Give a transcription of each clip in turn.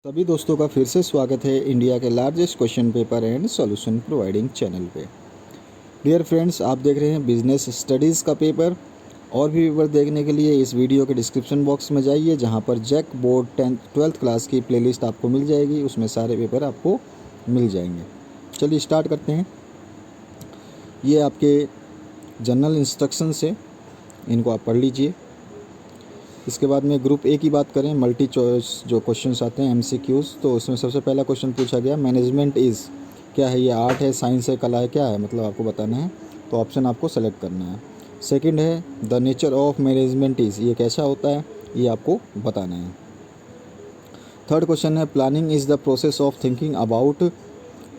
सभी दोस्तों का फिर से स्वागत है इंडिया के largest question paper and solution providing channel पे। डियर फ्रेंड्स, आप देख रहे हैं बिजनेस स्टडीज़ का पेपर। और भी पेपर देखने के लिए इस वीडियो के डिस्क्रिप्शन बॉक्स में जाइए, जहां पर JAC board 10th 12th class की प्लेलिस्ट आपको मिल जाएगी। उसमें सारे पेपर आपको मिल जाएंगे। चलिए स्टार्ट करते हैं। ये आपके जनरल इंस्ट्रक्शंस है, इनको आप पढ़ लीजिए। इसके बाद में ग्रुप ए की बात करें, मल्टी चॉइस जो क्वेश्चंस आते हैं एमसीक्यूज़, तो उसमें सबसे पहला क्वेश्चन पूछा गया मैनेजमेंट इज़ क्या है। ये आर्ट है, साइंस है, कला है, क्या है, मतलब आपको बताना है। तो ऑप्शन आपको सेलेक्ट करना है। सेकंड है the nature of management is, ये कैसा होता है, ये आपको बताना है। थर्ड क्वेश्चन है planning is the process of thinking about,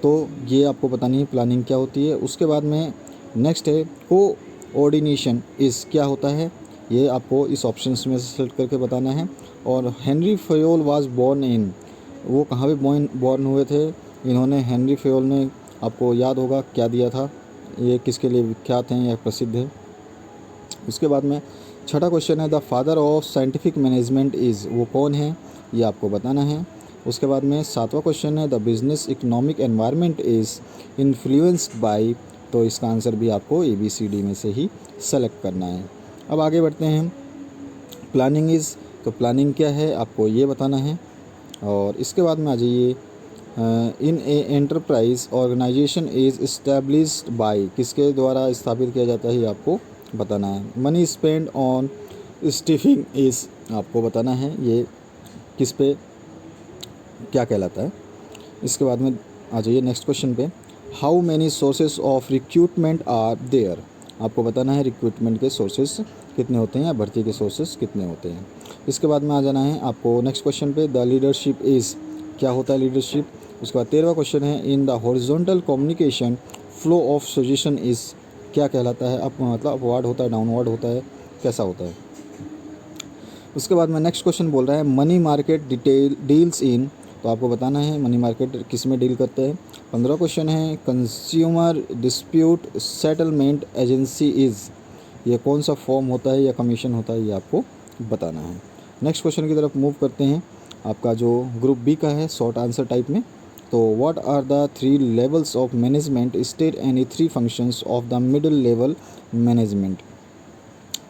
तो ये आपको बतानी है प्लानिंग क्या होती है। उसके बाद में नेक्स्ट है कोऑर्डिनेशन इज़ क्या होता है, ये आपको इस ऑप्शंस में से सेलेक्ट करके बताना है। और Henri Fayol was born in, वो कहाँ पे बॉर्न हुए थे। इन्होंने हेनरी फयोल ने, आपको याद होगा क्या दिया था, ये किसके लिए विख्यात हैं या प्रसिद्ध है। उसके बाद में छठा क्वेश्चन है the father of scientific management is, वो कौन है, ये आपको बताना है। उसके बाद में सातवां क्वेश्चन है the business economic environment is influenced by, तो इसका आंसर भी आपको ABCD में से ही सेलेक्ट करना है। अब आगे बढ़ते हैं। प्लानिंग इज़, तो प्लानिंग क्या है आपको ये बताना है। और इसके बाद में आ जाइए in a enterprise organisation is established by, किसके द्वारा स्थापित किया जाता है ये आपको बताना है। मनी स्पेंड ऑन स्टिफिंग इज़, आपको बताना है ये किस पे क्या कहलाता है। इसके बाद में आ जाइए नेक्स्ट क्वेश्चन पे, how many sources of recruitment are there, आपको बताना है रिक्रूटमेंट के सोर्सेज कितने होते हैं या भर्ती के सोर्सेज कितने होते हैं। इसके बाद में आ जाना है आपको नेक्स्ट क्वेश्चन पे, द लीडरशिप इज़, क्या होता है लीडरशिप। उसके बाद 13वां क्वेश्चन है in the horizontal communication flow of suggestion is, क्या कहलाता है, अप मतलब अपवर्ड होता है, डाउनवर्ड होता है, कैसा होता है। उसके बाद में नेक्स्ट क्वेश्चन बोल रहा है money market detail deals in, तो आपको बताना है मनी मार्केट किस में डील करता है। 15वां क्वेश्चन है consumer dispute settlement agency is, ये कौन सा फॉर्म होता है या कमीशन होता है, ये आपको बताना है। नेक्स्ट क्वेश्चन की तरफ मूव करते हैं, आपका जो ग्रुप बी का है शॉर्ट आंसर टाइप में। तो what are the 3 levels of management, state any 3 functions of the middle level management.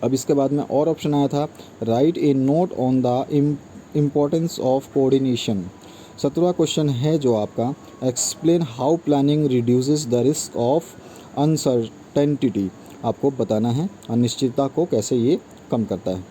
अब इसके बाद में और ऑप्शन आया था write a note on the importance of coordination. 17वां क्वेश्चन है जो आपका explain how planning reduces the risk of uncertainty, आपको बताना है अनिश्चितता को कैसे ये कम करता है।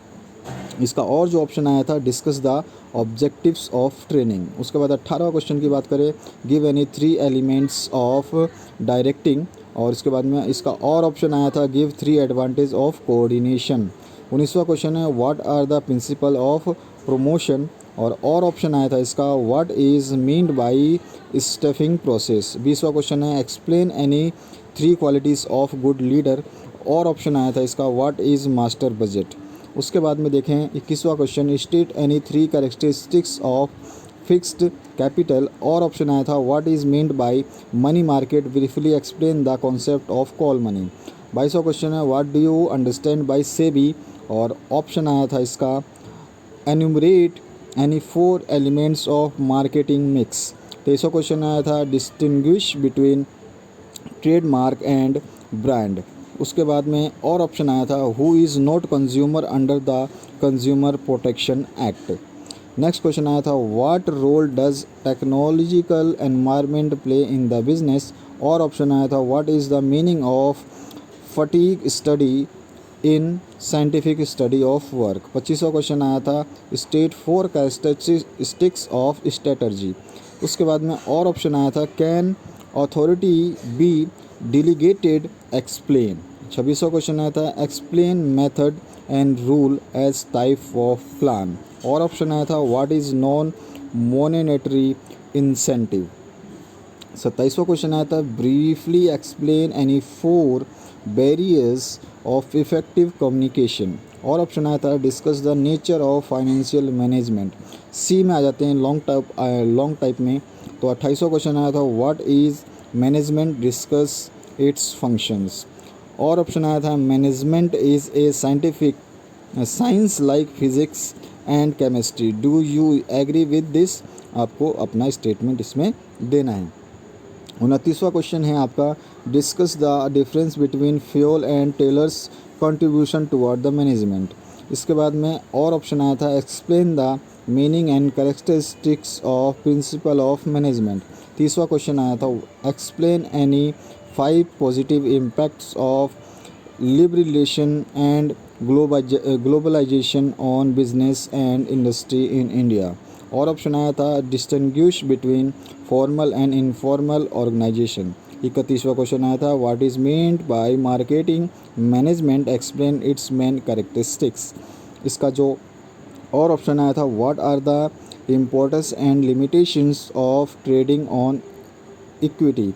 इसका और जो ऑप्शन आया था discuss the objectives of training. उसके बाद 18वां क्वेश्चन की बात करें give any 3 elements of directing, और इसके बाद में इसका और ऑप्शन आया था गिव 3 एडवांटेज ऑफ कोऑर्डिनेशन। 19वां क्वेश्चन है what are the principle of promotion, और ऑप्शन आया था इसका what is meant by staffing process. 20वां क्वेश्चन है explain any 3 qualities of good leader, और ऑप्शन आया था इसका व्हाट इज़ मास्टर बजट। उसके बाद में देखें 21वां question state any 3 characteristics of fixed capital, और ऑप्शन आया था what is meant by money market, briefly explain the concept of call money. 22वां क्वेश्चन है what do you understand by SEBI, और ऑप्शन आया था इसका enumerate any 4 elements of marketing mix. 23वां क्वेश्चन आया था distinguish between trademark and brand. उसके बाद में और ऑप्शन आया था who is not consumer under the consumer protection act. Next question आया था what role does technological environment play in the business, और ऑप्शन आया था what is the meaning of fatigue study in scientific study of work. 25वां question आया था state 4 characteristics of strategy. उसके बाद में और ऑप्शन आया था can authority be delegated explain. 26वां क्वेश्चन आया था explain method and rule as type of plan, और ऑप्शन आया था what is non monetary incentive. 27वां क्वेश्चन आया था briefly explain any 4 barriers of effective communication, और ऑप्शन आया था discuss the nature of financial management. C में आ जाते हैं लॉन्ग टाइप में। तो 28वां क्वेश्चन आया था what is management, discuss its functions, और ऑप्शन आया था management is a scientific science like physics and chemistry, do you agree with this, आपको अपना स्टेटमेंट इसमें देना है। 29वां क्वेश्चन है आपका, discuss the difference between Fayol and Taylor's contribution toward the management. इसके बाद में और ऑप्शन आया था, explain the meaning and characteristics of principle of management. 30वां क्वेश्चन आया था, explain any 5 positive impacts of liberalisation and globalisation on business and industry in India. और ऑप्शन आया था, distinguish between formal and informal organisation. 31वां question आया था, what is meant by marketing management, explain its main characteristics. इसका जो और option आया था, what are the importance and limitations of trading on equity.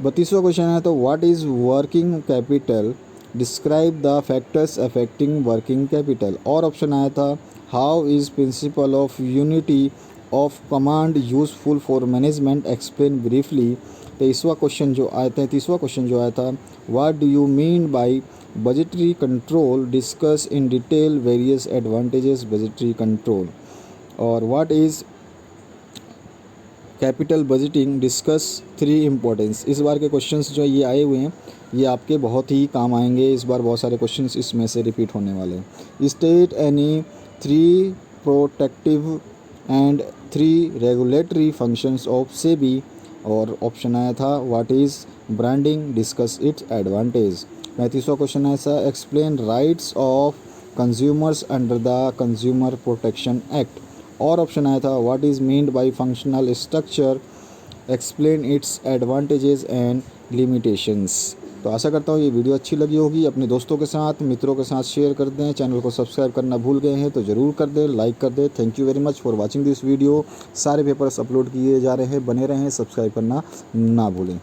32वां क्वेश्चन है तो what is working capital, describe the factors affecting working capital. और option आया था, how is principle of unity of command useful for management, explain briefly. 23वां question जो आया था 30वां क्वेश्चन जो आया था, what do you mean by budgetary control, discuss in detail various advantages budgetary control. और what is capital budgeting, discuss 3 importance. इस बार के क्वेश्चंस जो ये आए हुए हैं ये आपके बहुत ही काम आएंगे। इस बार बहुत सारे क्वेश्चंस इसमें से रिपीट होने वाले हैं। State any 3 protective and 3 regulatory functions of SEBI. और ऑप्शन आया था, what is branding, discuss its advantage. 35वां क्वेश्चन ऐसा, explain rights of consumers under the consumer protection act. और ऑप्शन आया था, what is meant by functional structure, explain its advantages and limitations. तो आशा करता हूँ ये वीडियो अच्छी लगी होगी। अपने दोस्तों के साथ, मित्रों के साथ शेयर कर दें। चैनल को सब्सक्राइब करना भूल गए हैं तो ज़रूर कर दें, लाइक कर दें। Thank you very much for watching this video. सारे पेपर्स अपलोड किए जा रहे हैं, बने रहें, सब्सक्राइब करना ना भूलें।